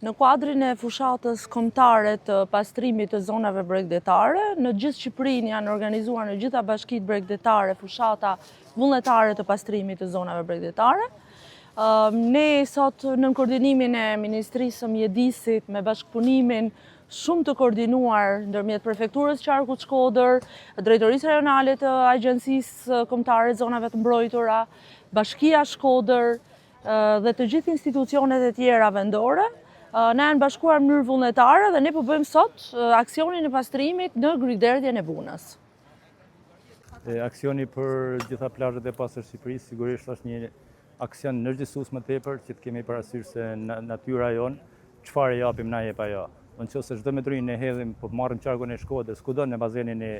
Në kuadrin e fushatës kombëtare të pastrimit të zonave bregdetare, në gjithë Shqipërinë janë organizuar në gjitha bashkitë bregdetare fushata vullnetare të pastrimit të zonave bregdetare. Ne sot në koordinimin e Ministrisë së Mjedisit me bashkëpunimin shumë të koordinuar ndërmjet Prefekturës Qarkut Shkodër, Drejtorisë Rajonale të Agjencisë Kombëtare të Zonave të Mbrojtura, Bashkia Shkodër dhe të gjithë institucionet e tjera vendore, ne janë bashkuar në mënyrë vullnetare dhe ne po bëjmë sot aksionin e pastrimit në Gryderdhjen e Bunës. Aksioni për gjitha plazhet e pastër Shqipërisë sigurisht është një aksion ndërgjegjësues më tepër që të kemi parasysh se natyra jon çfarë japim na jep ajo. Nëse çdo metrin ne hedhim, po marrim qarkun e Shkodrës, kudo në bazenin e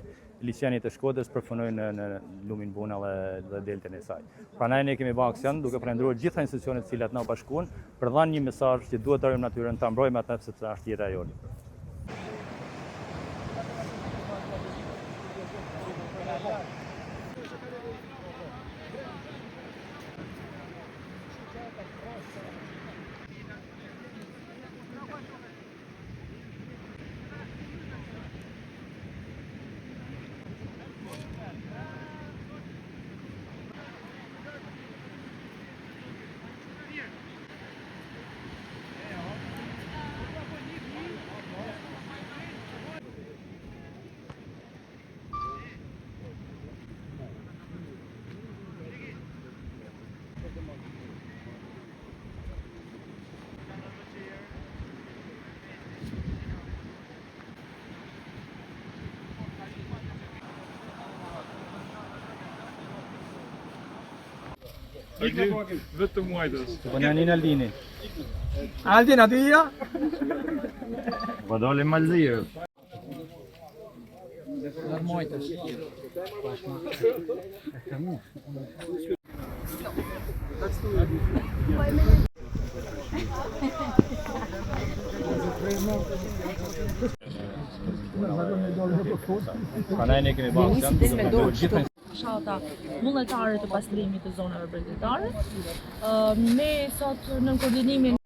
liçenit të Shkodrës përfunojnë në lumin Buna dhe deltën e saj. Prandaj ne kemi bërë aksion duke prandëruar gjitha institucionet të cilat na bashkuan për dhënë një mesazh që duhet të ruajmë natyrën, ta mbrojmë atë sepse është jeta jonë. Vetëm muajtës. Po janë në Aldini. Aldin aty ja? Po dole Malzirë. Muajtës. Prandaj ne kemi bërë aksion duke prandëruar gjitha Fushata vullnetare të pastrimit të zonave bregdetare. Ne sot në koordinimin